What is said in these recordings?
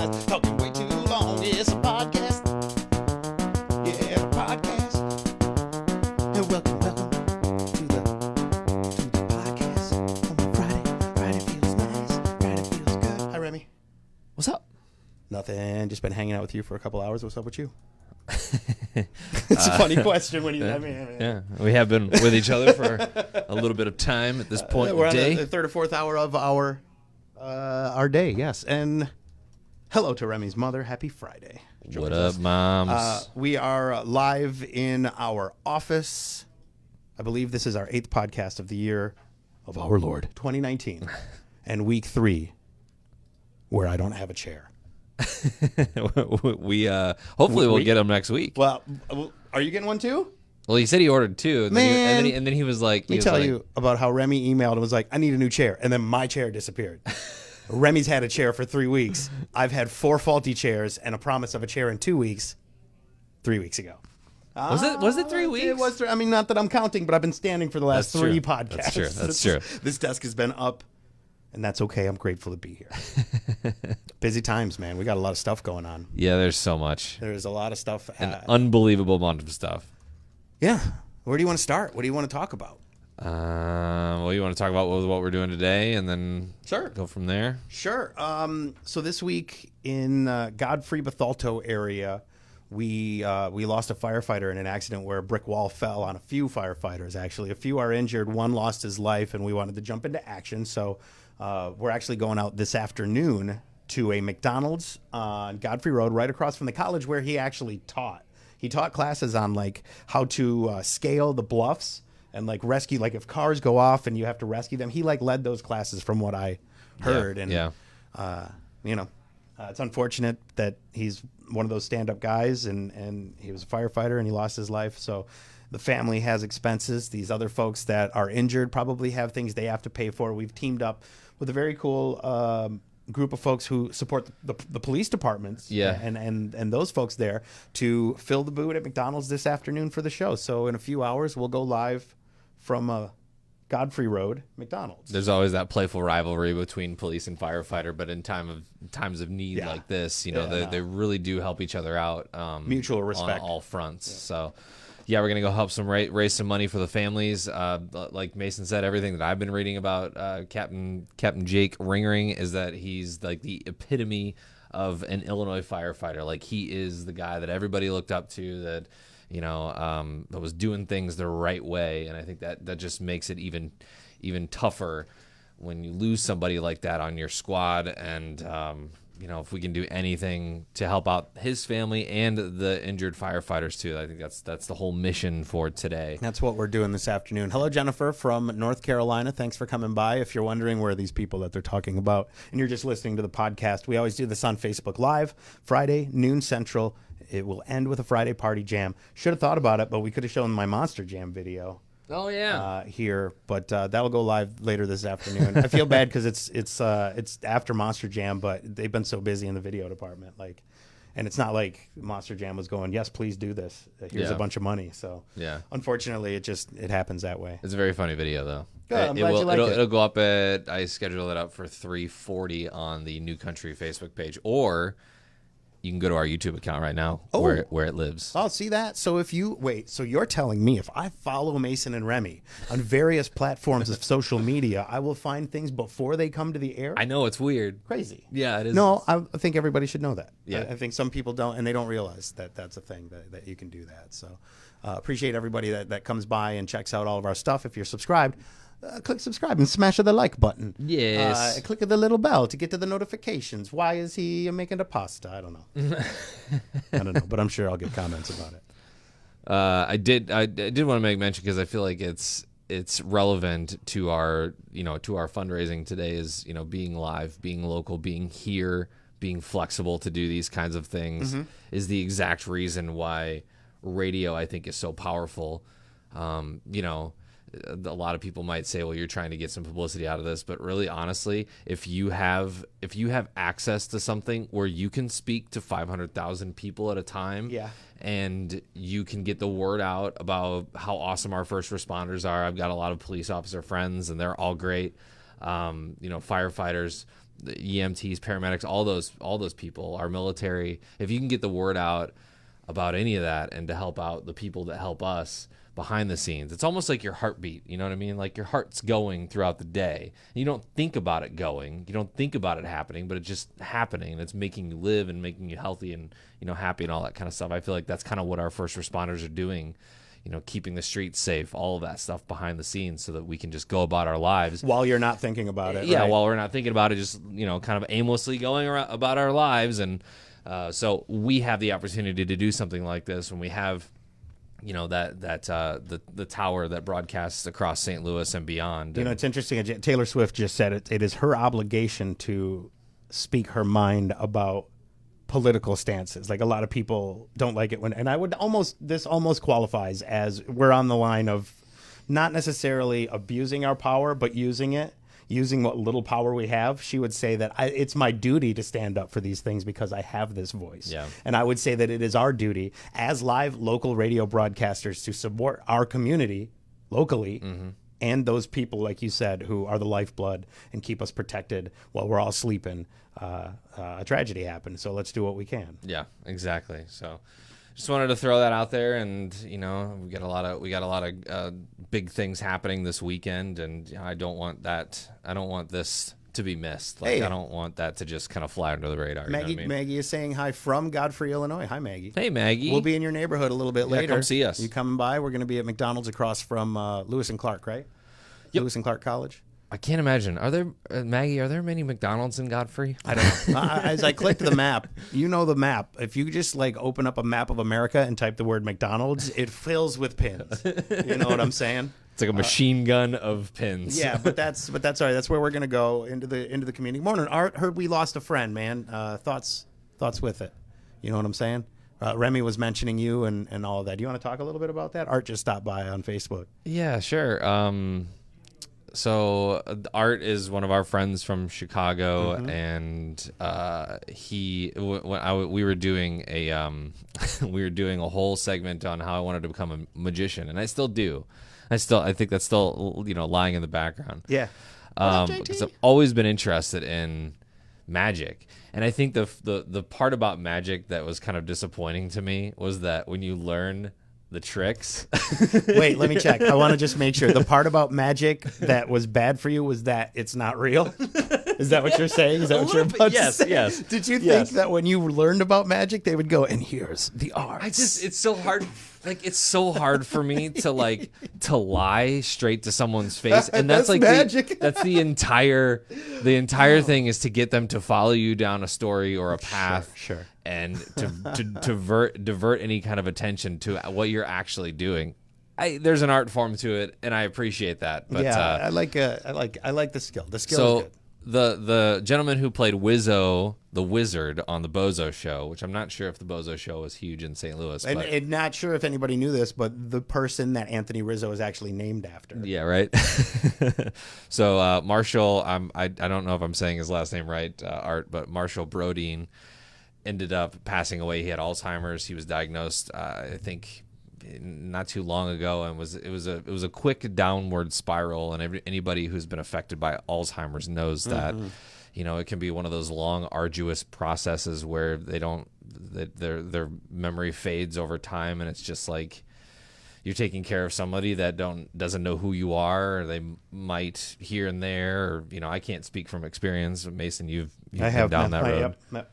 podcast. Talking way too long. It's a podcast. Yeah, a podcast. And welcome to the podcast. On Friday. Friday feels nice. Friday feels good. Hi, Remy. What's up? Nothing. Just been hanging out with you for a couple hours. What's up with you? It's a funny question when you. Yeah, we have been with each other for a little bit of time at this point in we're the day. on the third or fourth hour of our day. Yes, and hello to Remy's mother. Happy Friday. What up, moms? We are live in our office. I believe this is our 8th podcast of the year of our Lord 2019, and week 3, where I don't have a chair. we hopefully we'll get them next week. Well, are you getting one too? Well, he said he ordered 2, and then he was like, Let me tell you about how Remy emailed and was like, I need a new chair. And then my chair disappeared. Remy's had a chair for 3 weeks. I've had 4 faulty chairs and a promise of a chair in 2 weeks, 3 weeks ago. Was it 3 weeks? It was. I mean, not that I'm counting, but I've been standing for the last 3 podcasts. That's true. This desk has been up, and that's okay. I'm grateful to be here. Busy times, man. We got a lot of stuff going on. Yeah, there's so much. There's a lot of stuff. An unbelievable amount of stuff. Yeah. Where do you want to start? What do you want to talk about? Well, you want to talk about what we're doing today, and then go from there? Sure. So this week in Godfrey Bethalto area, we lost a firefighter in an accident where a brick wall fell on a few firefighters, actually. A few are injured. One lost his life, and we wanted to jump into action. So we're actually going out this afternoon to a McDonald's on Godfrey Road, right across from the college where he actually taught. He taught classes on like how to scale the bluffs and like rescue, like if cars go off and you have to rescue them. He like led those classes from what I heard. It's unfortunate that he's one of those stand-up guys and he was a firefighter and he lost his life. So the family has expenses. These other folks that are injured probably have things they have to pay for. We've teamed up with a very cool group of folks who support the police departments and those folks there to fill the booth at McDonald's this afternoon for the show. So in a few hours, we'll go live from Godfrey Road, McDonald's. There's always that playful rivalry between police and firefighter, but in times of need like this, they really do help each other out. Mutual respect on all fronts. Yeah. So, yeah, we're gonna go help raise some money for the families. Like Mason said, everything that I've been reading about Captain Jake Ringering is that he's like the epitome of an Illinois firefighter. Like he is the guy that everybody looked up to, that that was doing things the right way, and I think that just makes it even tougher when you lose somebody like that on your squad. And if we can do anything to help out his family and the injured firefighters too, I think that's the whole mission for today. That's what we're doing this afternoon. Hello, Jennifer from North Carolina. Thanks for coming by. If you're wondering where are these people that they're talking about and you're just listening to the podcast, we always do this on Facebook Live, Friday, noon Central. It will end with a Friday party jam. Should have thought about it, but we could have shown my Monster Jam video. Oh yeah, here, but that'll go live later this afternoon. I feel bad because it's after Monster Jam, but they've been so busy in the video department, and it's not like Monster Jam was going, yes, please do this. Here's a bunch of money. So unfortunately, it happens that way. It's a very funny video though. Good, I'm glad you like it. It'll go up I scheduled it up for 3:40 on the New Country Facebook page, or you can go to our YouTube account right now where it lives. Oh, see that? So so you're telling me if I follow Mason and Remy on various platforms of social media, I will find things before they come to the air? I know, it's weird. Crazy. Yeah, it is. No, I think everybody should know that. Yeah. I think some people don't, and they don't realize that that's a thing, that you can do that. So appreciate everybody that comes by and checks out all of our stuff. If you're subscribed, click subscribe and smash the like button. Yes. Click the little bell to get to the notifications. Why is he making a pasta? I don't know. I don't know, but I'm sure I'll get comments about it. I did want to make mention because I feel like it's relevant to our fundraising today is, being live, being local, being here, being flexible to do these kinds of things is the exact reason why radio, I think, is so powerful. A lot of people might say, well, you're trying to get some publicity out of this, but really, honestly, if you have access to something where you can speak to 500,000 people at a time, and you can get the word out about how awesome our first responders are. I've got a lot of police officer friends, and they're all great. Firefighters, the EMTs, paramedics, all those people, our military. If you can get the word out about any of that and to help out the people that help us behind the scenes, it's almost like your heartbeat. You know what I mean? Like your heart's going throughout the day. You don't think about it going. You don't think about it happening, but it's just happening, and it's making you live and making you healthy and happy and all that kind of stuff. I feel like that's kind of what our first responders are doing. Keeping the streets safe, all of that stuff behind the scenes so that we can just go about our lives. While you're not thinking about it. Yeah, right? While we're not thinking about it, just, kind of aimlessly going about our lives. And so we have the opportunity to do something like this when we have, the tower that broadcasts across St. Louis and beyond. It's interesting. Taylor Swift just said it is her obligation to speak her mind about political stances. Like a lot of people don't like it and I would this almost qualifies as we're on the line of not necessarily abusing our power, but using what little power we have. She would say that it's my duty to stand up for these things because I have this voice. Yeah. And I would say that it is our duty as live local radio broadcasters to support our community locally. Mm-hmm. And those people, like you said, who are the lifeblood and keep us protected while we're all sleeping. A tragedy happened, so let's do what we can. Yeah, exactly. So, just wanted to throw that out there, and we got a lot of big things happening this weekend, and I don't want this to be missed. Like, I don't want that to just kind of fly under the radar. Maggie, you know what I mean? Maggie is saying hi from Godfrey, Illinois. Hi, Maggie. Hey, Maggie. We'll be in your neighborhood a little bit later. Come see us. You coming by? We're going to be at McDonald's across from Lewis and Clark, right? Yep. Lewis and Clark College. I can't imagine. Are there, Maggie, are there many McDonald's in Godfrey? I don't know. As I clicked the map, the map. If you just open up a map of America and type the word McDonald's, it fills with pins. You know what I'm saying? It's like a machine gun of pins. Yeah, but that's all right. That's where we're gonna go into the community. Morning, Art. Heard we lost a friend, man. Thoughts with it. You know what I'm saying? Remy was mentioning you and all of that. Do you want to talk a little bit about that? Art just stopped by on Facebook. Yeah, sure. So Art is one of our friends from Chicago, mm-hmm. and we were doing a whole segment on how I wanted to become a magician, and I still do. I think that's still lying in the background. Yeah. Because I've always been interested in magic, and I think the part about magic that was kind of disappointing to me was that when you learn the tricks. Wait, let me check. I want to just make sure. The part about magic that was bad for you was that it's not real? Is that what you're saying? Is that what you're about to say? Yes. Did you think that when you learned about magic, they would go, and here's the arts? It's so hard. It's so hard for me to lie straight to someone's face, and that's magic. That's the entire thing is to get them to follow you down a story or a path, sure. And to divert any kind of attention to what you're actually doing. There's an art form to it, and I appreciate that. But I like the skill. The skill is good. The gentleman who played Wizzo, the Wizard, on the Bozo Show, which I'm not sure if the Bozo Show was huge in St. Louis. And not sure if anybody knew this, but the person that Anthony Rizzo is actually named after. Yeah, right. So Marshall, I don't know if I'm saying his last name right, Art, but Marshall Brodeen ended up passing away. He had Alzheimer's. He was diagnosed, I think, not too long ago, and it was a quick downward spiral. And anybody who's been affected by Alzheimer's knows that it can be one of those long, arduous processes where their memory fades over time, and it's just like you're taking care of somebody that doesn't know who you are, or they might here and there, or I can't speak from experience. Mason, you've been down that road.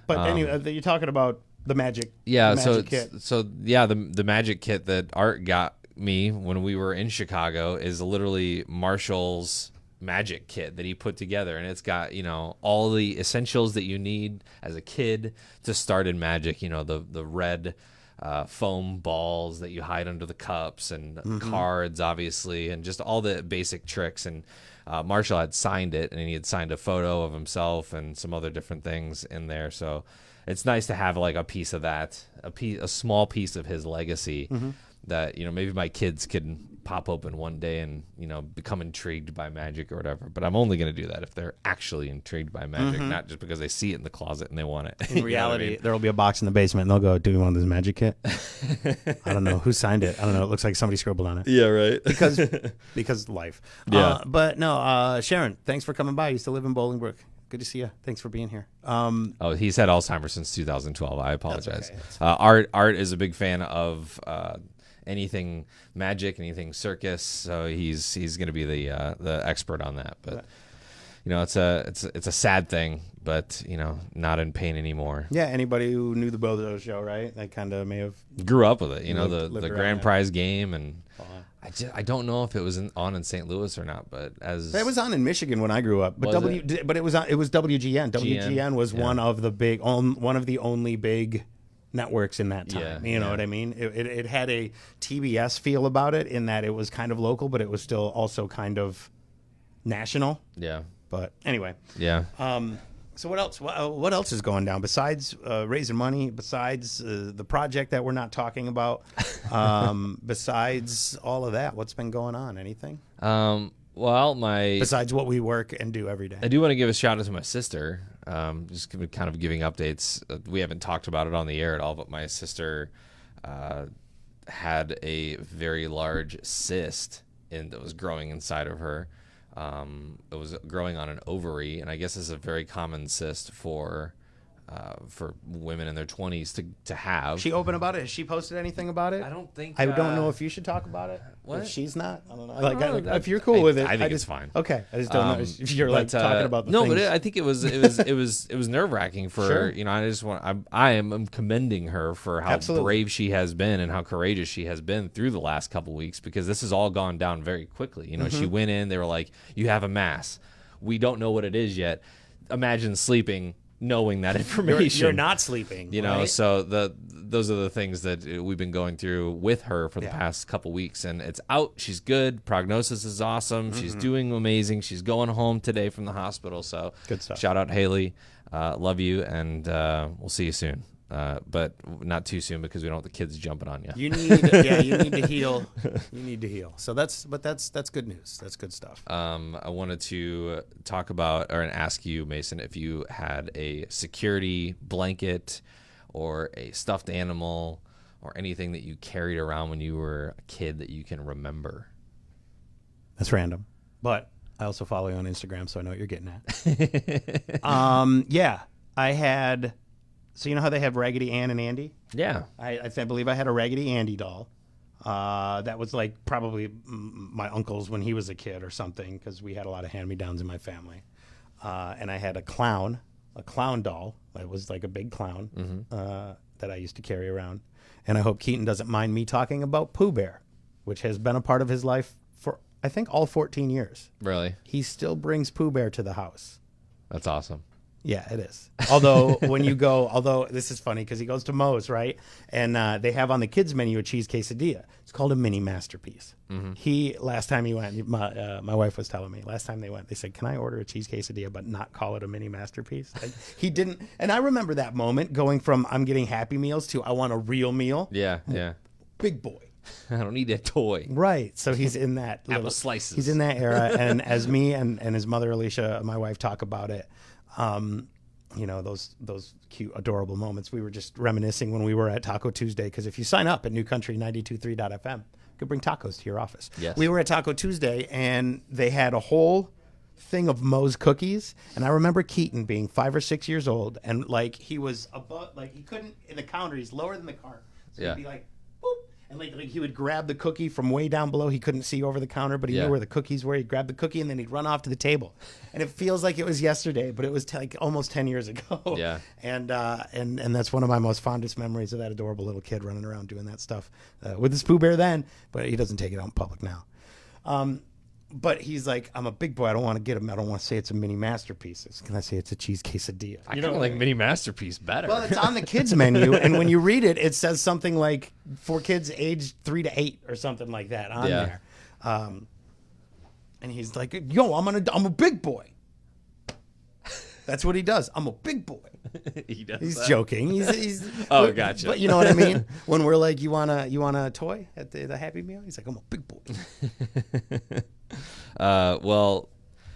But anyway, you're talking about the magic. Yeah, the magic kit. The magic kit that Art got me when we were in Chicago is literally Marshall's magic kit that he put together, and it's got all the essentials that you need as a kid to start in magic. The red foam balls that you hide under the cups, and cards, obviously, and just all the basic tricks. And Marshall had signed it, and he had signed a photo of himself and some other different things in there. So it's nice to have a piece of that, a small piece of his legacy that maybe my kids could pop open one day and become intrigued by magic or whatever. But I'm only going to do that if they're actually intrigued by magic, not just because they see it in the closet and they want it. In reality, there will be a box in the basement, and they'll go, "Do you want this magic kit?" I don't know who signed it. I don't know. It looks like somebody scribbled on it. Yeah, right. Because life. Yeah. But no, Sharon, thanks for coming by. You still live in Bolingbrook. Good to see you. Thanks for being here. Oh, he's had Alzheimer's since 2012. I apologize. Okay. Art is a big fan of anything magic, anything circus. So he's going to be the expert on that. But it's a sad thing, but not in pain anymore. Yeah, anybody who knew the Bozo show, right? They kind of may have grew up with it. lived The around grand that. prize game, and I don't know if it was on in St. Louis or not. But it was on in Michigan when I grew up. But Was but it was WGN. WGN was one of the only big networks in that time. You know what I mean? It had a TBS feel about it in that it was kind of local, but it was still also kind of national. Yeah. But anyway. Yeah. So what else? What else is going down besides raising money? Besides the project that we're not talking about? Besides all of that, what's been going on? Anything? Well, besides what we work and do every day. I do want to give a shout out to my sister. Just kind of giving updates. We haven't talked about it on the air at all, but my sister had a very large cyst that was growing inside of her. It was growing on an ovary, and I guess it's a very common cyst for women in their 20s to have. Is she open about it? Has she posted anything about it? I don't think. I don't know if you should talk about it. What? If she's not, I don't know. If you're cool with it, I think it's fine. Okay, I just don't know if you're talking about the no, things. but I think it was nerve wracking for Sure. I am commending her for how Absolutely. brave she has been and how courageous she has been through the last couple weeks, because this has all gone down very quickly. She went in, they were like, "You have a mass. We don't know what it is yet." Imagine sleeping knowing that information. You're not sleeping. Right? So those are the things that we've been going through with her for the past couple weeks, and it's out. She's good. Prognosis is awesome. She's doing amazing. She's going home today from the hospital. So Good stuff. Shout out Haley. Love you, and we'll see you soon. But not too soon, because we don't want the kids jumping on you. You need to heal. You need to heal. So that's good news. That's good stuff. I wanted to talk about and ask you, Mason, if you had a security blanket or a stuffed animal or anything that you carried around when you were a kid that you can remember. That's random, but I also follow you on Instagram, so I know what you're getting at. Yeah, I had. So you know how they have Raggedy Ann and Andy? Yeah. I believe I had a Raggedy Andy doll. That was like probably my uncle's when he was a kid or something, because we had a lot of hand-me-downs in my family. And I had a clown doll. It was like a big clown that I used to carry around. And I hope Keaton doesn't mind me talking about Pooh Bear, which has been a part of his life for, I think, all 14 years. Really? He still brings Pooh Bear to the house. That's awesome. Yeah, it is. Although this is funny because he goes to Moe's, right? And they have on the kids menu a cheese quesadilla. It's called a mini masterpiece. Last time he went, my wife was telling me, last time they went, they said, "Can I order a cheese quesadilla but not call it a mini masterpiece?" Like, he didn't. And I remember that moment going from I'm getting Happy Meals to I want a real meal. Yeah. Big boy. I don't need a toy. Right. So he's in that Apple slices. He's in that era. And as me and his mother Alicia, my wife, talk about it, those cute, adorable moments. We were just reminiscing when we were at Taco Tuesday, because if you sign up at newcountry923.fm, you could bring tacos to your office. Yes. We were at Taco Tuesday, and they had a whole thing of Moe's cookies, and I remember Keaton being 5 or 6 years old, and like he was above, like he couldn't in the counter. He's lower than the cart, so he'd be like, boop. And like he would grab the cookie from way down below. He couldn't see over the counter, but he knew where the cookies were. He'd grab the cookie and then he'd run off to the table. And it feels like it was yesterday, but it was like almost 10 years ago. Yeah. And that's one of my most fondest memories of that adorable little kid running around doing that stuff with his Pooh Bear then, but he doesn't take it out in public now. But he's like, I'm a big boy. I don't want to get him. I don't want to say it's a mini masterpiece. Can I say it's a cheese quesadilla? I kind of like mini masterpiece better. Well, it's on the kids menu, and when you read it, it says something like for kids aged 3 to 8 or something like that on there. And he's like, "Yo, I'm a big boy." That's what he does. I'm a big boy. He does. He's that. joking. He's Oh, gotcha. But you know what I mean? When we're like, you want a toy at the Happy Meal? He's like, I'm a big boy. Well,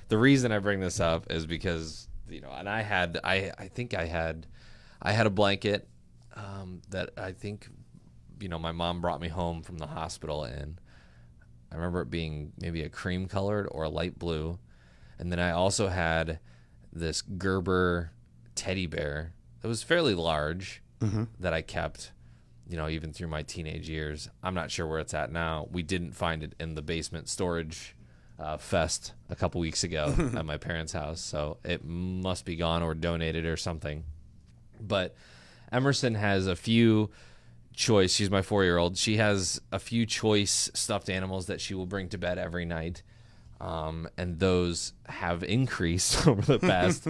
the reason I bring this up is because, and I think I had a blanket that I think, my mom brought me home from the hospital, and I remember it being maybe a cream colored or a light blue. And then I also had this Gerber teddy bear that was fairly large that I kept, even through my teenage years. I'm not sure where it's at now. We didn't find it in the basement storage fest a couple weeks ago at my parents' house, so it must be gone or donated or something. But Emerson has a few choice. She's my 4-year-old. She has a few choice stuffed animals that she will bring to bed every night. And those have increased over the past,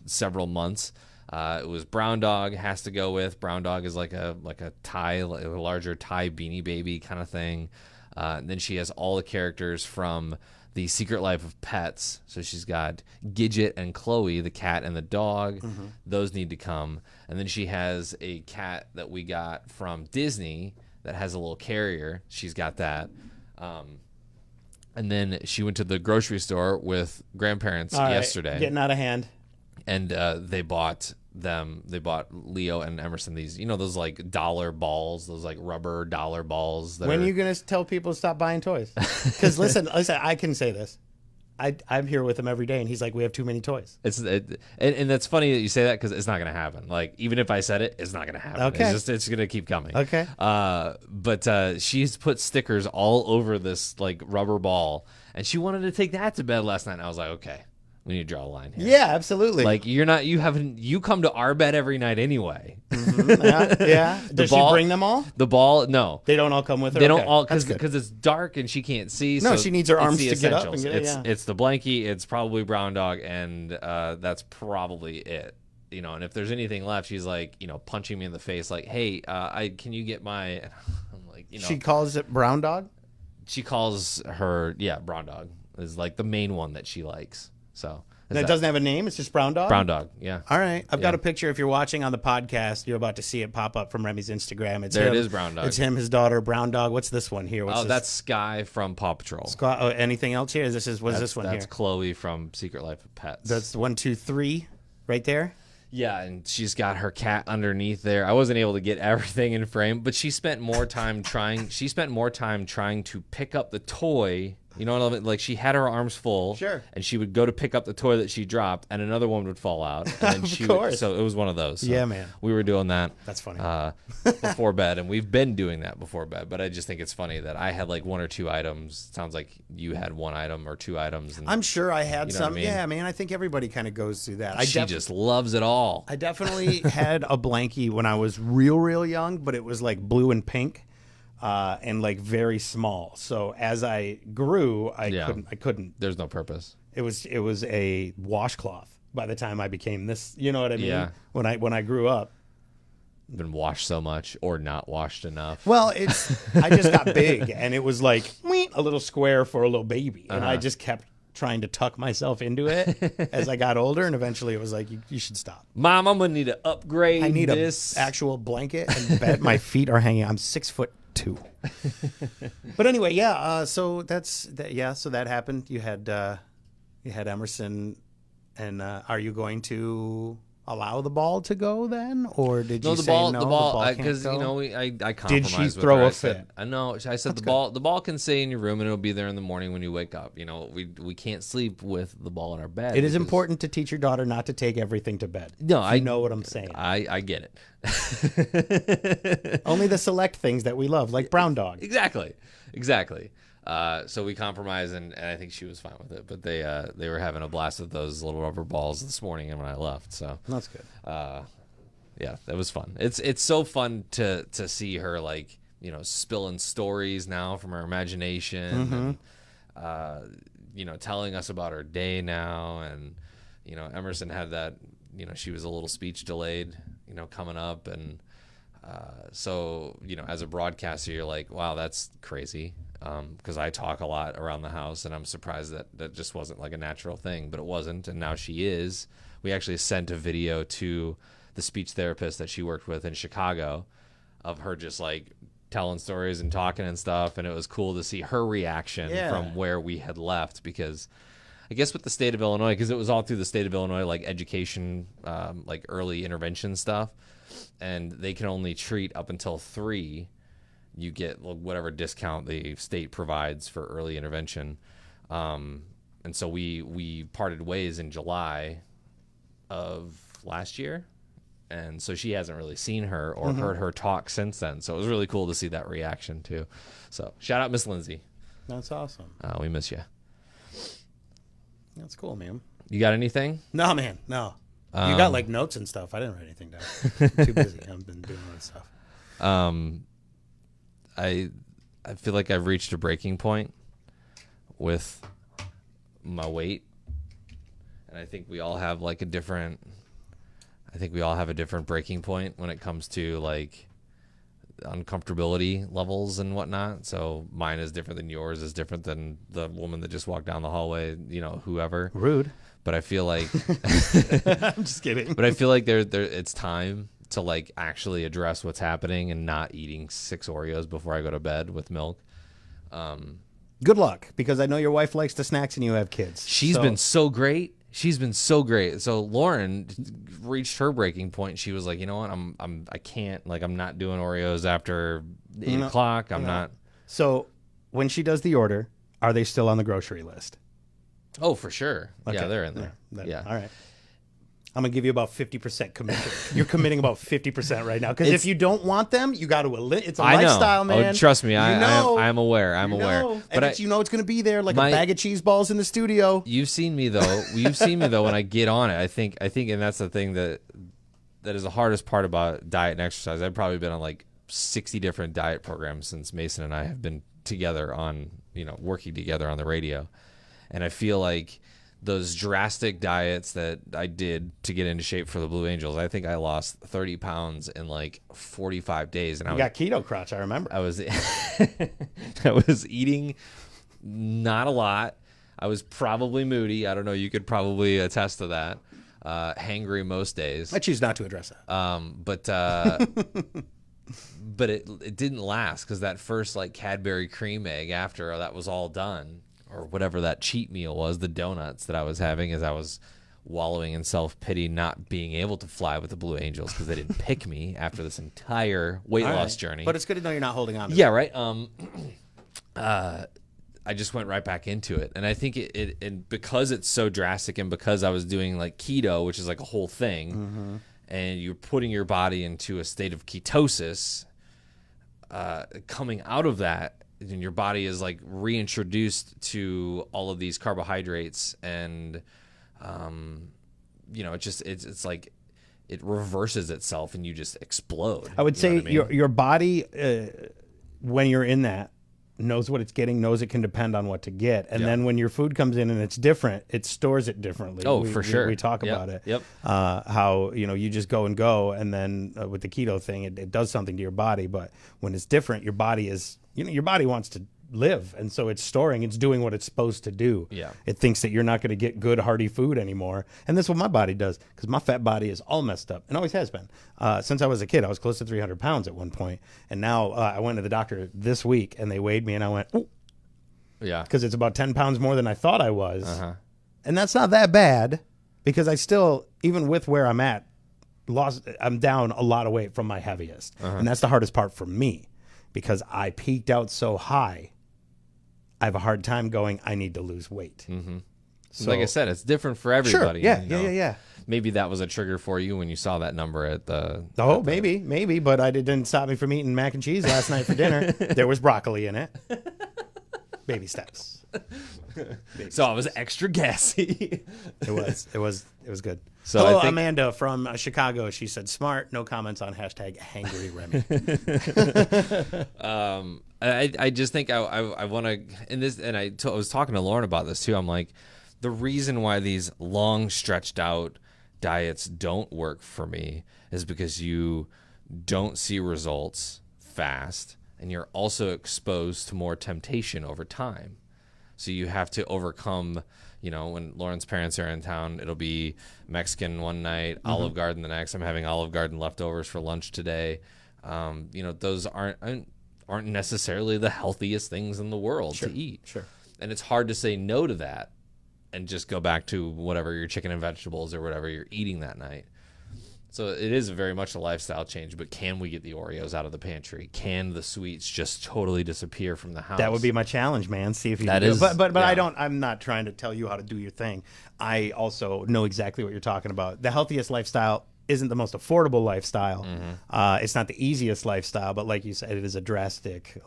several months. It was Brown Dog has to go with. Brown Dog is like a Thai, like a larger Thai Beanie Baby kind of thing. And then she has all the characters from The Secret Life of Pets. So she's got Gidget and Chloe, the cat and the dog. Those need to come. And then she has a cat that we got from Disney that has a little carrier. She's got that. And then she went to the grocery store with grandparents yesterday. Getting out of hand. And they bought Leo and Emerson these, those like dollar balls, those like rubber dollar balls. When are you going to tell people to stop buying toys? Because listen, I can say this. I'm here with him every day, and he's like, we have too many toys. And that's funny that you say that, because it's not going to happen. Like, even if I said it, it's not going to happen. Okay. It's going to keep coming. Okay. But she's put stickers all over this like rubber ball, and she wanted to take that to bed last night. And I was like, okay, we need to draw a line here. Yeah, absolutely. Like, you come to our bed every night anyway. Yeah. Does she bring them all? The ball, no. They don't all come with her? They don't all, because it's dark and she can't see. No, so she needs her arms to get up essentials. and get it. It's the blankie, it's probably Brown Dog, and that's probably it. And if there's anything left, she's like, punching me in the face, like, hey, can you get my, I'm like, She calls it Brown Dog? She calls her, Brown Dog is like the main one that she likes. So and it doesn't have a name? It's just Brown Dog? Brown Dog, yeah. All right. I've got a picture. If you're watching on the podcast, you're about to see it pop up from Remy's Instagram. It's there him. It is Brown Dog. It's him, his daughter, Brown Dog. What's this one here? What's this? That's Sky from Paw Patrol. Anything else here? What's this one here? That's Chloe from Secret Life of Pets. That's 1, 2, 3 right there? Yeah, and she's got her cat underneath there. I wasn't able to get everything in frame, but she spent more time trying to pick up the toy. Like, she had her arms full. Sure. And she would go to pick up the toy that she dropped, and another one would fall out. And then Of course. So it was one of those. So yeah, man. We were doing that. That's funny. Before bed, and we've been doing that before bed. But I just think it's funny that I had like 1 or 2 items. Sounds like you had 1 item or 2 items. And, I'm sure I had some. I mean? Yeah, man. I think everybody kind of goes through that. She just loves it all. I definitely had a blankie when I was real young, but it was like blue and pink. And like very small. So as I grew, I couldn't. There's no purpose. It was a washcloth by the time I became this. You know what I mean? Yeah. When I grew up. Been washed so much or not washed enough. Well, I just got big, and it was like a little square for a little baby, and I just kept trying to tuck myself into it as I got older, and eventually it was like, you should stop. Mom, I'm gonna need to upgrade. I need this a actual blanket and bed. My feet are hanging. I'm 6'2". But anyway, so that's that. Yeah, so that happened. You had Emerson, and are you going to allow the ball to go then, or did you say no? The ball because I compromised. Did she with throw her. a fit? I know. I said the ball can stay in your room and it'll be there in the morning when you wake up. We can't sleep with the ball in our bed. It is important to teach your daughter not to take everything to bed. No, I know what I'm saying. I get it. Only the select things that we love, like Brown Dog. Exactly. So we compromised, and I think she was fine with it. But they were having a blast with those little rubber balls this morning, and when I left, so that's good. Yeah, that was fun. It's so fun to see her like spilling stories now from her imagination, and telling us about her day now, and Emerson had that. She was a little speech delayed, coming up, and so as a broadcaster, you're like, wow, that's crazy. Because I talk a lot around the house, and I'm surprised that just wasn't like a natural thing, but it wasn't, and now she is. We actually sent a video to the speech therapist that she worked with in Chicago of her just like telling stories and talking and stuff, and it was cool to see her reaction from where we had left, because I guess with the state of Illinois, because it was all through the state of Illinois, like education, like early intervention stuff, and they can only treat up until 3. You get whatever discount the state provides for early intervention. And so we parted ways in July of last year. And so she hasn't really seen her or heard her talk since then. So it was really cool to see that reaction too. So shout out Miss Lindsay. That's awesome. We miss you. That's cool, man. You got anything? No, man, no. You got like notes and stuff. I didn't write anything down. I'm too busy. I've been doing other stuff. I feel like I've reached a breaking point with my weight, and I think we all have like a different breaking point when it comes to like uncomfortability levels and whatnot. So mine is different than yours, is different than the woman that just walked down the hallway, whoever. Rude. But I feel like I'm just kidding. But I feel like there it's time to like actually address what's happening and not eating 6 Oreos before I go to bed with milk. Good luck, because I know your wife likes the snacks and you have kids. She's been so great. She's been so great. So Lauren reached her breaking point. She was like, you know what? I can't, like, I'm not doing Oreos after 8 o'clock. I'm not. So when she does the order, are they still on the grocery list? Oh, for sure. Okay. Yeah, they're in there. Yeah. All right. I'm going to give you about 50% commission. You're committing about 50% right now. Because if you don't want them, you got to, it's a lifestyle, man. Oh, trust me. I'm aware. I'm aware. But it's going to be there like a bag of cheese balls in the studio. You've seen me though. When I get on it. I think, and that's the thing that is the hardest part about diet and exercise. I've probably been on like 60 different diet programs since Mason and I have been together on, working together on the radio. And I feel like those drastic diets that I did to get into shape for the Blue Angels, I think I lost 30 pounds in like 45 days. And I got keto crotch, I remember. I was I was eating not a lot. I was probably moody. I don't know. You could probably attest to that. Hangry most days. I choose not to address that. But it didn't last, because that first like Cadbury cream egg, after that was all done, or whatever that cheat meal was, the donuts that I was having, as I was wallowing in self-pity, not being able to fly with the Blue Angels because they didn't pick me after this entire weight loss journey. But it's good to know you're not holding on to it. Right. I just went right back into it. And I think and because it's so drastic, and because I was doing like keto, which is like a whole thing, and you're putting your body into a state of ketosis, coming out of that, and your body is like reintroduced to all of these carbohydrates, and it's like it reverses itself and you just explode. I would say your body, when you're in that, knows what it's getting, knows it can depend on what to get, and then when your food comes in and it's different, it stores it differently. For sure. We talk about it. Yep. How you just go, and then with the keto thing, it does something to your body, but when it's different, your body is. Your body wants to live, and so it's doing what it's supposed to do. Yeah. It thinks that you're not going to get good, hearty food anymore, and that's what my body does, because my fat body is all messed up, and always has been. Since I was a kid, I was close to 300 pounds at one point, and now I went to the doctor this week, and they weighed me, and I went, ooh. Yeah. Because it's about 10 pounds more than I thought I was. And that's not that bad, because I still, even with where I'm at, I'm down a lot of weight from my heaviest. And that's the hardest part for me, because I peaked out so high. I have a hard time going, I need to lose weight. So, like I said, it's different for everybody. Sure. Yeah. Maybe that was a trigger for you when you saw that number at the... Maybe, but it didn't stop me from eating mac and cheese last night for dinner. There was broccoli in it. Baby steps. So I was extra gassy. It was good. So hello, Amanda from Chicago. She said, smart, no comments on #hangry Remy. I just think I want to, and I was talking to Lauren about this too. I'm like, the reason why these long stretched out diets don't work for me is because you don't see results fast, and you're also exposed to more temptation over time. So you have to overcome, when Lauren's parents are in town, it'll be Mexican one night, Olive Garden the next. I'm having Olive Garden leftovers for lunch today. Those aren't necessarily the healthiest things in the world to eat. Sure. And it's hard to say no to that and just go back to whatever your chicken and vegetables or whatever you're eating that night. So it is very much a lifestyle change, but can we get the Oreos out of the pantry? Can the sweets just totally disappear from the house? That would be my challenge, man. See if you That can is- do it. But yeah. I'm not trying to tell you how to do your thing. I also know exactly what you're talking about. The healthiest lifestyle isn't the most affordable lifestyle. It's not the easiest lifestyle, but like you said, it is a drastic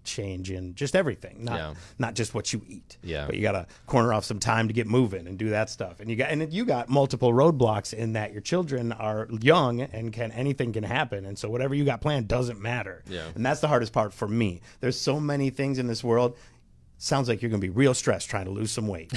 change in just everything, not just what you eat. Yeah. But you got to corner off some time to get moving and do that stuff. And you got multiple roadblocks in that your children are young and anything can happen. And so whatever you got planned doesn't matter. Yeah. And that's the hardest part for me. There's so many things in this world. Sounds like you're going to be real stressed trying to lose some weight.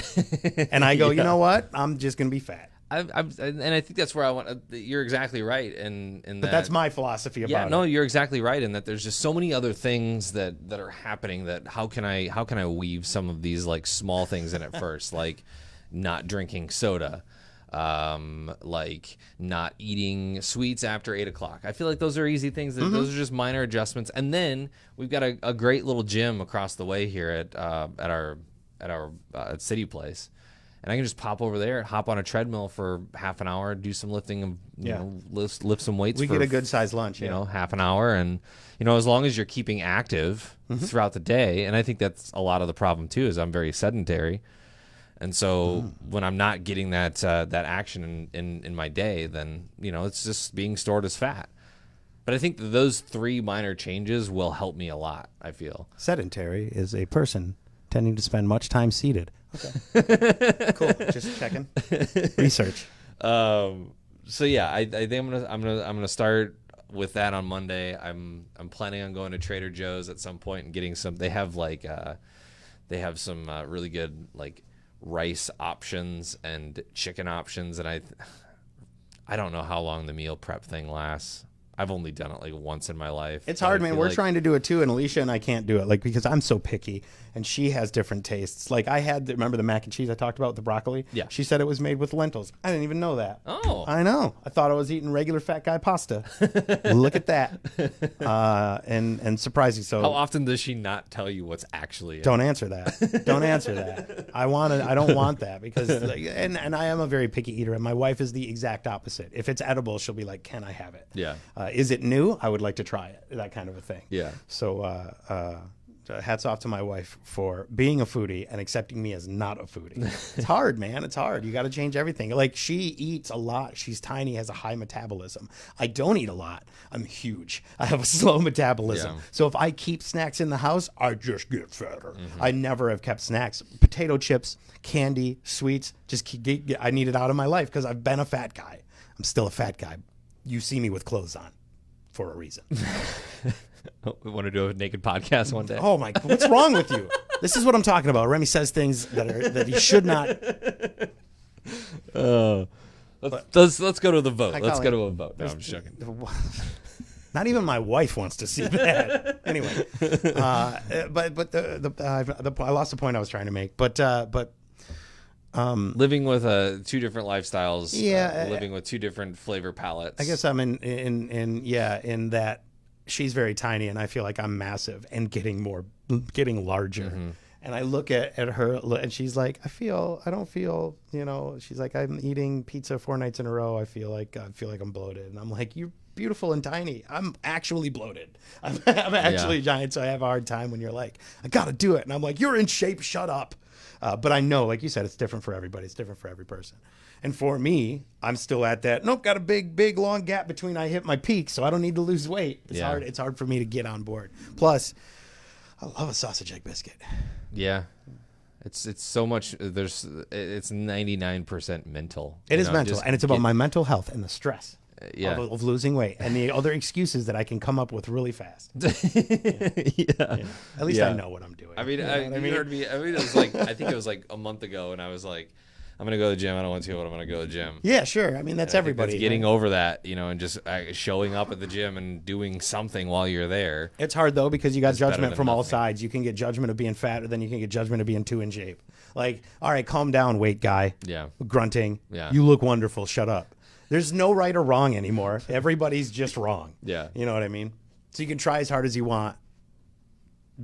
And I go, you know what? I'm just going to be fat. And I think that's where I want. You're exactly right, But that's my philosophy about it. No, you're exactly right in that there's just so many other things that are happening that how can I weave some of these like small things in at first, like not drinking soda, like not eating sweets after 8 o'clock. I feel like those are easy things. Those are just minor adjustments. And then we've got a great little gym across the way here at our city place. And I can just pop over there, hop on a treadmill for half an hour, do some lifting, and lift some weights. We get a good sized lunch, half an hour, and as long as you're keeping active throughout the day. And I think that's a lot of the problem too. Is I'm very sedentary, and so when I'm not getting that action in my day, then it's just being stored as fat. But I think that those 3 minor changes will help me a lot. I feel sedentary is a person tending to spend much time seated. Okay. Cool. Just checking. Research. So yeah, I think I'm gonna start with that on Monday. I'm planning on going to Trader Joe's at some point and getting some. They have some really good like rice options and chicken options, and I don't know how long the meal prep thing lasts. I've only done it like once in my life. It's hard, man. We're trying to do it too, and Alicia and I can't do it, because I'm so picky, and she has different tastes. Like remember the mac and cheese I talked about with the broccoli? Yeah. She said it was made with lentils. I didn't even know that. Oh. I know. I thought I was eating regular fat guy pasta. Look at that. And surprising. So how often does she not tell you what's actually in Don't answer that. Don't answer that. I don't want that because and I am a very picky eater, and my wife is the exact opposite. If it's edible, she'll be like, "Can I have it?" Yeah. Is it new? I would like to try it. That kind of a thing. Yeah. So hats off to my wife for being a foodie and accepting me as not a foodie. It's hard, man. It's hard. You got to change everything. Like, she eats a lot. She's tiny, has a high metabolism. I don't eat a lot. I'm huge. I have a slow metabolism. Yeah. So if I keep snacks in the house, I just get fatter. I never have kept snacks. Potato chips, candy, sweets. I need it out of my life because I've been a fat guy. I'm still a fat guy. You see me with clothes on for a reason. We want to do a naked podcast one day. Oh my! What's wrong with you? This is what I'm talking about. Remy says things that he should not. Let's go to the vote. Let's go to a vote. No, I'm just joking. Not even my wife wants to see that. Anyway, but I lost the point I was trying to make. But living with 2 different lifestyles. Yeah, living with 2 different flavor palettes. I guess I'm in that she's very tiny and I feel like I'm massive and getting larger. And I look at her and she's like, I don't feel, she's like, I'm eating pizza 4 nights in a row. I feel like I'm bloated. And I'm like, you're beautiful and tiny. I'm actually bloated. I'm actually giant. So I have a hard time when you're like, I got to do it. And I'm like, you're in shape. Shut up. But I know, like you said, it's different for everybody. It's different for every person. And for me, I'm still at that. Got a big, long gap between I hit my peak, so I don't need to lose weight. It's hard. It's hard for me to get on board. Plus, I love a sausage egg biscuit. Yeah, it's so much. It's 99% mental. It is mental, and it's about my mental health and the stress. Of losing weight and the other excuses that I can come up with really fast. At least I know what I'm doing. I mean, you heard me. I mean, it was like I think it was like a month ago, and I was like, I'm gonna go to the gym. I don't want to, but I'm gonna go to the gym. Yeah, sure. I mean, that's everybody. Getting over that, and just showing up at the gym and doing something while you're there. It's hard though because you got judgment from all sides. You can get judgment of being fat, or then you can get judgment of being too in shape. Like, all right, calm down, weight guy. Yeah. Grunting. Yeah. You look wonderful. Shut up. There's no right or wrong anymore. Everybody's just wrong. Yeah. You know what I mean? So you can try as hard as you want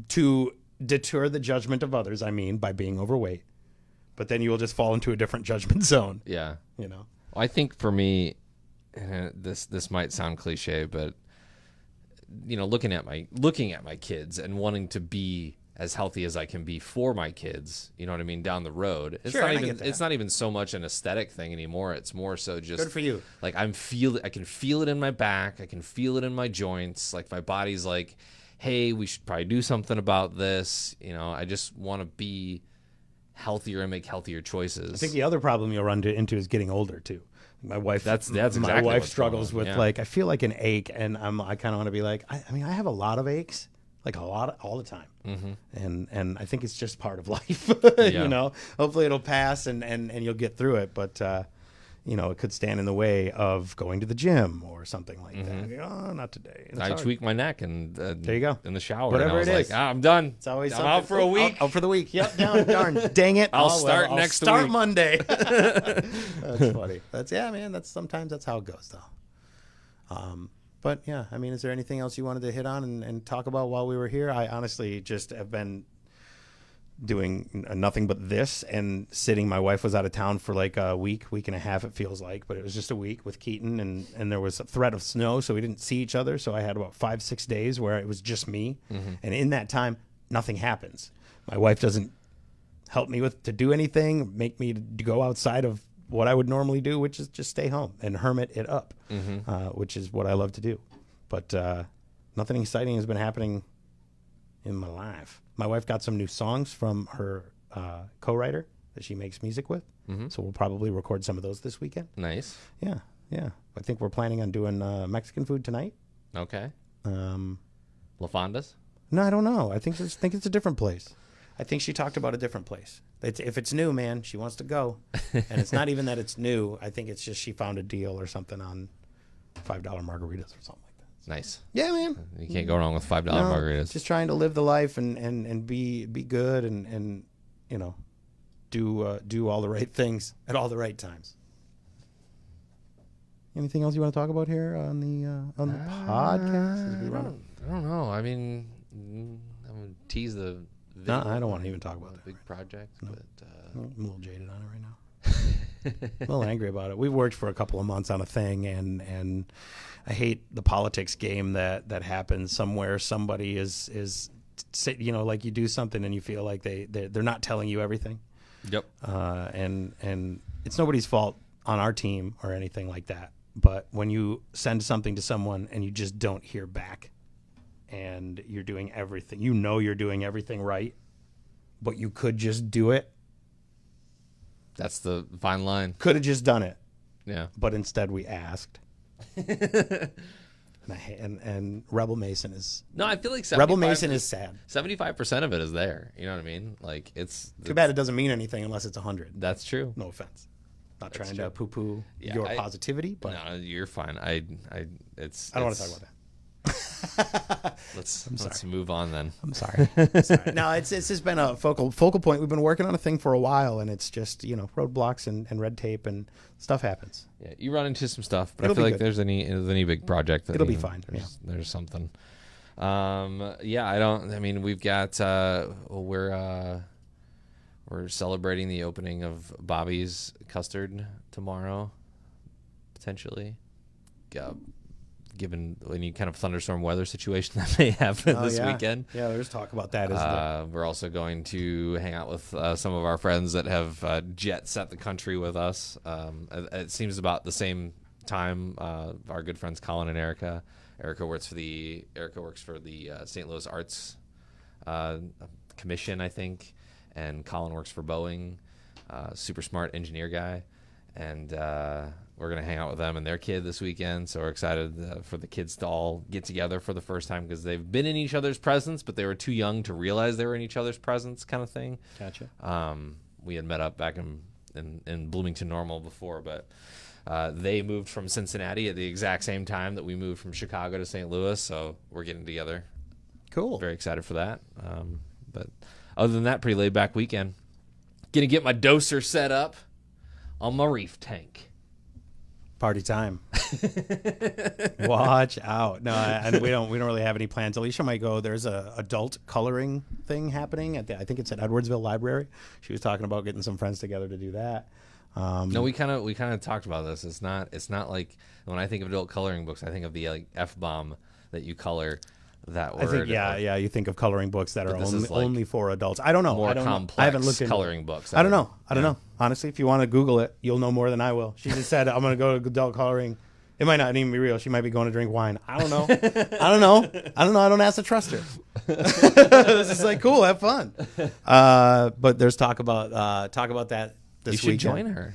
to deter the judgment of others, by being overweight. But then you will just fall into a different judgment zone. Yeah. You know? I think for me, this might sound cliche, but looking at my kids and wanting to be as healthy as I can be for my kids, you know what I mean, down the road. It's not even so much an aesthetic thing anymore. It's more so just good for you. Like I can feel it in my back. I can feel it in my joints. Like my body's like, hey, we should probably do something about this. I just want to be healthier and make healthier choices. I think the other problem you'll run into is getting older too. My wife, that's exactly my wife what's struggles going with on. I feel like an ache, and I kind of want to be like, I mean, I have a lot of aches, like all the time, and I think it's just part of life. Hopefully it'll pass and you'll get through it, but it could stand in the way of going to the gym or something like that. Oh, not today. I tweaked my neck and there you go in the shower. Whatever and I was it is. I'm done. It's always I'm out for a week. Out for the week. Yep. Darn. Dang it. I'll start next start week. Monday. That's funny. Sometimes that's how it goes though. But yeah, I mean, is there anything else you wanted to hit on and talk about while we were here? I honestly just have been doing nothing but this and sitting. My wife was out of town for like a week and a half, it feels like, but it was just a week with Keaton, and there was a threat of snow, so we didn't see each other. So I had about 5-6 days where it was just me. And in that time, nothing happens. My wife doesn't help me to do anything, make me to go outside of what I would normally do, which is just stay home and hermit it up, which is what I love to do. But nothing exciting has been happening in my life. My wife got some new songs from her co-writer that she makes music with, so we'll probably record some of those this weekend. Nice. Yeah. I think we're planning on doing Mexican food tonight. Okay. La Fonda's? No, I don't know. I think it's a different place. I think she talked about a different place. If it's new, man, she wants to go. And it's not even that it's new. I think it's just she found a deal or something on $5 margaritas or something like that. Nice. Yeah, man. You can't go wrong with $5 margaritas. Just trying to live the life and be good and do all the right things at all the right times. Anything else you want to talk about here on the podcast? As we run I don't know. I mean, I'm gonna tease the. No, I don't want to even talk about the that. big project, No. but I'm a little jaded on it right now. I'm a little angry about it. We've worked for a couple of months on a thing, and I hate the politics game that happens somewhere. Somebody is like you do something and you feel like they're not telling you everything. Yep. And it's nobody's fault on our team or anything like that. But when you send something to someone and you just don't hear back, and you're doing everything, you're doing everything right, but you could just do it. That's the fine line. Could have just done it. Yeah. But instead we asked. and Rebel Mason is... No, I feel like Rebel Mason is sad. 75% of it is there. You know what I mean? Like it's too bad it doesn't mean anything unless it's 100. That's true. No offense. Not That's trying true. to poo-poo your positivity, but no, you're fine. I don't want to talk about that. Let's move on then. I'm sorry. No, it's just been a focal point. We've been working on a thing for a while, and it's just roadblocks and red tape and stuff happens. Yeah, you run into some stuff, but It'll I feel be like good. there's any big project that It'll be fine. There's something. I mean, we've got we're celebrating the opening of Bobby's Custard tomorrow, potentially. Given any kind of thunderstorm weather situation that may happen this weekend. Yeah, there's talk about that, isn't there? We're also going to hang out with some of our friends that have jet set the country with us. It seems about the same time. Our good friends Colin and Erica. Erica works for the St. Louis Arts Commission, I think, and Colin works for Boeing. Super smart engineer guy, and we're going to hang out with them and their kid this weekend. So we're excited for the kids to all get together for the first time because they've been in each other's presence, but they were too young to realize they were in each other's presence kind of thing. Gotcha. We had met up back in Bloomington Normal before, but they moved from Cincinnati at the exact same time that we moved from Chicago to St. Louis. So we're getting together. Cool. Very excited for that. But other than that, pretty laid back weekend. Going to get my doser set up on my reef tank. Party time. Watch out. No, and we don't really have any plans. Alicia might go. There's a adult coloring thing happening I think it's at Edwardsville Library. She was talking about getting some friends together to do that. No, we kind of talked about this. It's not like when I think of adult coloring books, I think of the like F-bomb that you color that word. I think you think of coloring books that are only for adults. I don't know. More complex I haven't looked into coloring books. I don't know. Honestly, if you want to Google it, you'll know more than I will. She just said I'm going to go to adult coloring. It might not even be real. She might be going to drink wine. I don't know. I don't ask to trust her. This is like cool. Have fun. But there's talk about that this weekend. You should join her.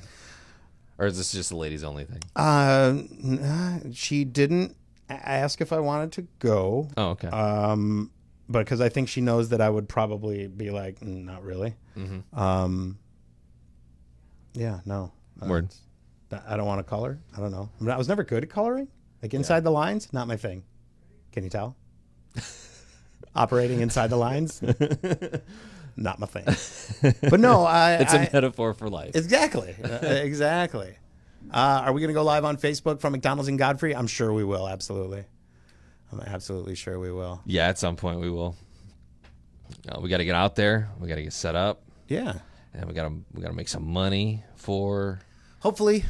Or is this just a ladies only thing? She didn't ask if I wanted to go. Oh, okay. But because I think she knows that I would probably be like, not really. Mm-hmm. Yeah, no. Word. I don't want to color. I don't know. I was never good at coloring. Like inside the lines, not my thing. Can you tell? Operating inside the lines, not my thing. But no, it's a metaphor for life. Exactly. Exactly. Are we going to go live on Facebook from McDonald's in Godfrey? I'm sure we will. Absolutely. I'm absolutely sure we will. Yeah, at some point we will. We got to get out there. We got to get set up. Yeah. And we got to make some money for. Hopefully.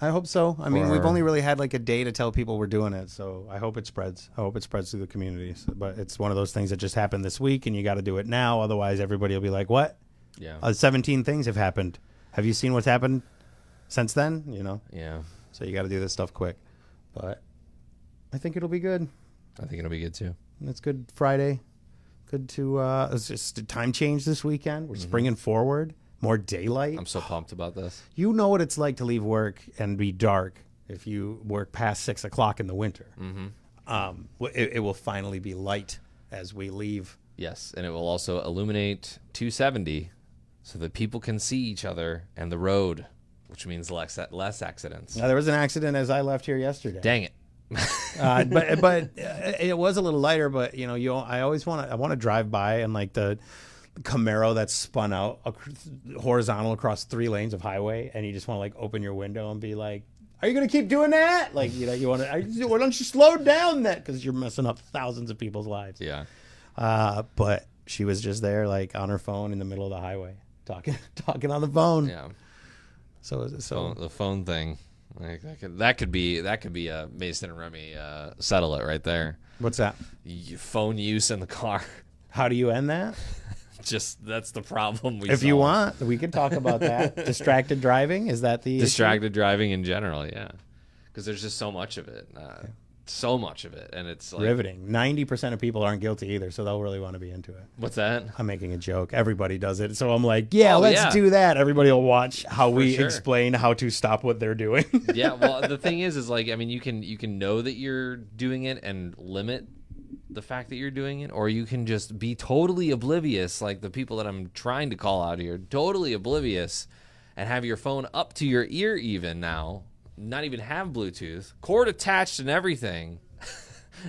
I hope so. I mean, we've only really had like a day to tell people we're doing it, so I hope it spreads. I hope it spreads through the communities. But it's one of those things that just happened this week, and you got to do it now. Otherwise, everybody will be like, "What? Yeah, 17 things have happened. Have you seen what's happened since then?" You know. Yeah. So you got to do this stuff quick. But I think it'll be good. I think it'll be good too. It's Good Friday. Good to. It's just a time change this weekend. We're springing forward. More daylight. I'm so pumped about this. You know what it's like to leave work and be dark if you work past 6 o'clock in the winter. Mm-hmm. It will finally be light as we leave. Yes, and it will also illuminate 270 so that people can see each other and the road, which means less accidents. Now, there was an accident as I left here yesterday. Dang it. But it was a little lighter. But I always want to drive by and like the Camaro that's spun out horizontal across 3 lanes of highway, and you just want to like open your window and be like, "Are you gonna keep doing that?" Like you want to. Why don't you slow down that? Because you're messing up thousands of people's lives. Yeah. But she was just there, like on her phone in the middle of the highway, talking on the phone. Yeah. So the phone thing, like that could be a Mason and Remy settle it right there. What's that? Phone use in the car. How do you end that? Just that's the problem. If you want, we could talk about that. Distracted driving, is that the distracted driving in general? Yeah, because there's just so much of it, and it's like, riveting. 90% of people aren't guilty either, so they'll really want to be into it. What's that? I'm making a joke. Everybody does it, so I'm like, let's do that. Everybody will watch how we explain how to stop what they're doing. Yeah, well, the thing is like, I mean, you can know that you're doing it and limit the fact that you're doing it, or you can just be totally oblivious, like the people that I'm trying to call out here, totally oblivious, and have your phone up to your ear even now, not even have Bluetooth, cord attached and everything,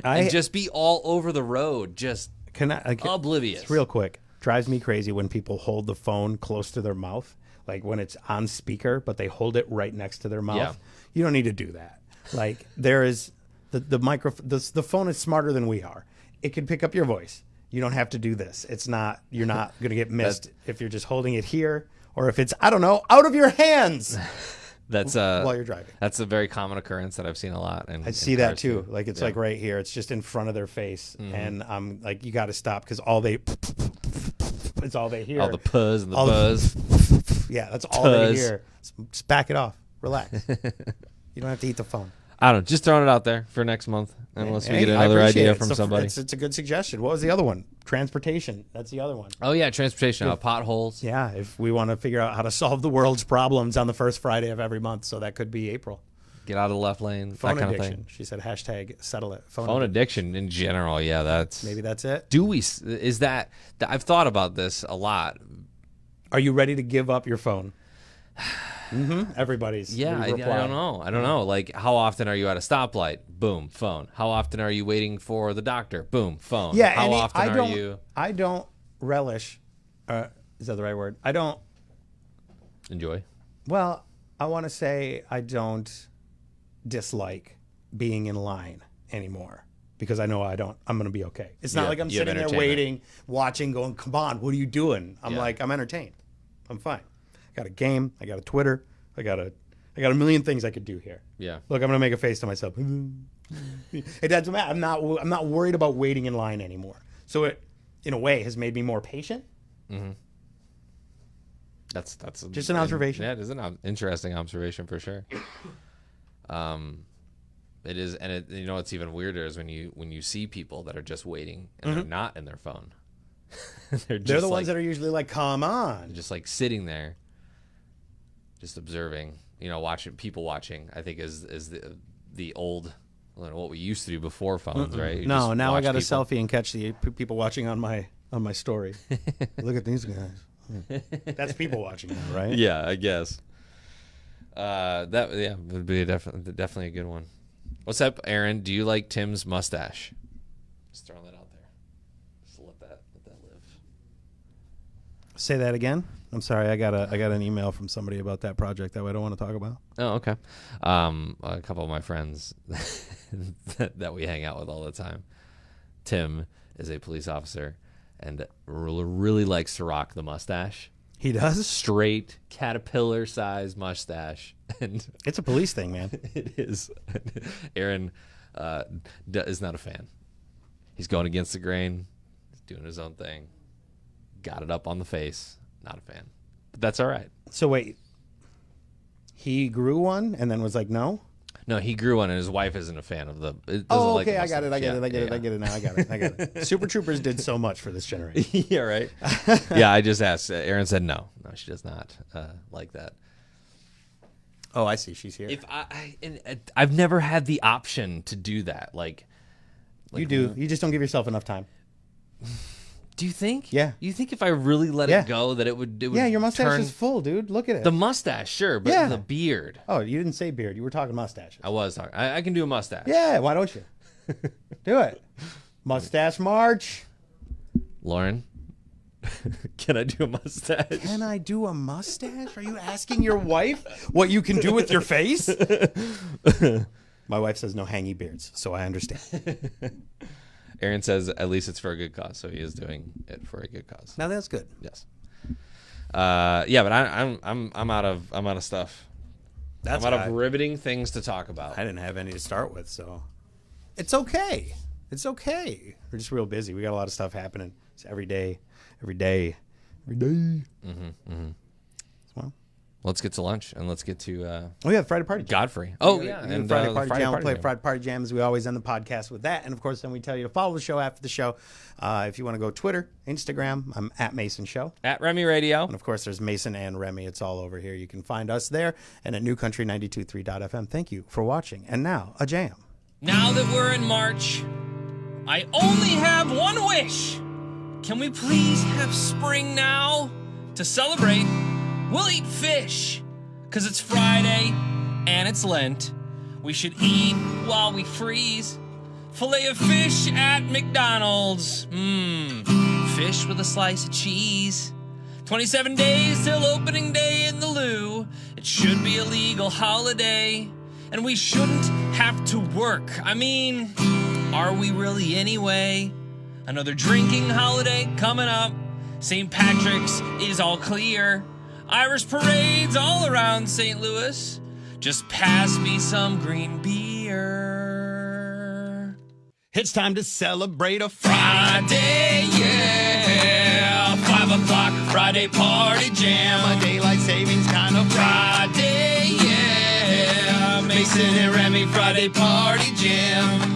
and just be all over the road, just oblivious. Real quick, drives me crazy when people hold the phone close to their mouth, like when it's on speaker, but they hold it right next to their mouth. Yeah. You don't need to do that. Like there is the phone is smarter than we are. It can pick up your voice. You don't have to do this. You're not going to get missed if you're just holding it here, or if it's, I don't know, out of your hands. That's while you're driving. That's a very common occurrence that I've seen a lot. I see that too. Like it's like right here. It's just in front of their face, and I'm like, you got to stop because it's all they hear. All the puzz and the buzz. Yeah, that's all they hear. Just back it off. Relax. You don't have to eat the phone. I don't know. Just throwing it out there for next month, unless we get another idea from somebody. It's a good suggestion. What was the other one? Transportation. That's the other one. Oh, yeah, transportation. Potholes. Yeah, if we want to figure out how to solve the world's problems on the first Friday of every month, so that could be April. Get out of the left lane. Phone that kind addiction. Of thing. She said hashtag settle it. Phone addiction in general. Yeah, that's. Maybe that's it. Is that I've thought about this a lot. Are you ready to give up your phone? Everybody's. Yeah, I don't know. Like, how often are you at a stoplight? Boom, phone. How often are you waiting for the doctor? Boom, phone. Yeah, how often are you? I don't relish. Is that the right word? I don't enjoy. Well, I want to say I don't dislike being in line anymore because I know I'm going to be okay. It's not like I'm sitting there waiting, watching, going, "Come on, what are you doing?" I'm like, I'm entertained. I'm fine. I got a game. I got a Twitter. I got a million things I could do here. Yeah. Look, I'm gonna make a face to myself. It doesn't matter. I'm not worried about waiting in line anymore. So it, in a way, has made me more patient. Mm-hmm. That's just an observation. Yeah, it is an interesting observation for sure. It is, and you know what's even weirder is when you see people that are just waiting and they're not in their phone. they're the ones that are usually like, come on, just like sitting there, just observing. You know, watching. I think is the old, what we used to do before phones, right? No, now I got a selfie and catch the people watching on my story. Look at these guys. That's people watching now, right? Yeah, I guess. That would be definitely a good one. What's up, Aaron? Do you like Tim's mustache? Just throwing that out there. Just let that live. Say that again. I'm sorry. I got an email from somebody about that project that I don't want to talk about. Oh, okay. A couple of my friends that we hang out with all the time. Tim is a police officer and really likes to rock the mustache. He does? Straight caterpillar-sized mustache. And it's a police thing, man. It is. Aaron is not a fan. He's going against the grain. He's doing his own thing. Got it up on the face. Not a fan. But that's all right. So wait. He grew one and then was like, no? No, he grew one, and his wife isn't a fan of the. Oh, okay, I got it now. I got it. Super Troopers did so much for this generation. Yeah, right. Yeah, I just asked. Aaron said no. No, she does not like that. Oh, I see. She's here. If I've never had the option to do that. Like you do. You just don't give yourself enough time. Do you think? Yeah. You think if I really let it go that it would yeah, your mustache is full, dude. Look at it. The mustache, sure, but the beard. Oh, you didn't say beard. You were talking mustaches. I was talking. I can do a mustache. Yeah, why don't you? Do it. Mustache march. Lauren, can I do a mustache? Can I do a mustache? Are you asking your wife what you can do with your face? My wife says no hangy beards, so I understand. Aaron says at least it's for a good cause, so he is doing it for a good cause. Now that's good. Yes. Yeah, but I'm out of stuff. I'm out of riveting things to talk about. I didn't have any to start with, so it's okay. It's okay. We're just real busy. We got a lot of stuff happening. It's every day. Well, let's get to lunch and let's get to Friday Party Jam. Godfrey. Oh yeah, and Friday Party Jam. We'll play Friday Party Jam as we always end the podcast with that, and of course then we tell you to follow the show after the show. If you want to go Twitter, Instagram, I'm at Mason Show, at Remy Radio, and of course there's Mason and Remy. It's all over here. You can find us there and at newcountry923.fm. Thank you for watching, and now a jam. Now that we're in March, I only have one wish. Can we please have spring now? To celebrate, we'll eat fish. 'Cause it's Friday and it's Lent. We should eat while we freeze. Filet of fish at McDonald's. Fish with a slice of cheese. 27 days till opening day in the loo. It should be a legal holiday. And we shouldn't have to work. I mean, are we really anyway? Another drinking holiday coming up. St. Patrick's is all clear. Irish parades all around St. Louis. Just pass me some green beer. It's time to celebrate a Friday, yeah. 5 o'clock, Friday party jam. a daylight savings kind of Friday, yeah. Mason and Remy Friday party jam.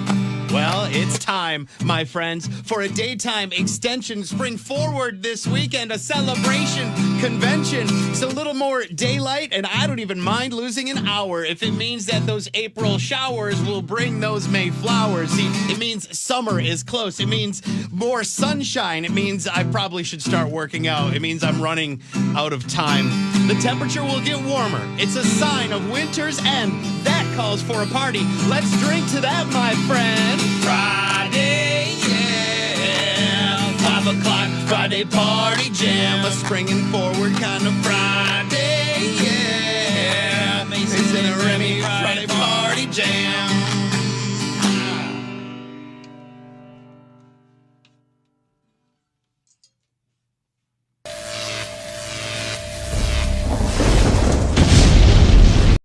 Well, it's time, my friends, for a daytime extension. Spring forward this weekend, a celebration convention. It's a little more daylight, and I don't even mind losing an hour if it means that those April showers will bring those May flowers. See, it means summer is close. It means more sunshine. It means I probably should start working out. It means I'm running out of time. The temperature will get warmer. It's a sign of winter's end. That calls for a party. Let's drink to that, my friend. Friday, yeah. 5 o'clock, Friday party jam. A springing forward kind of Friday, yeah. Mason and Remy Friday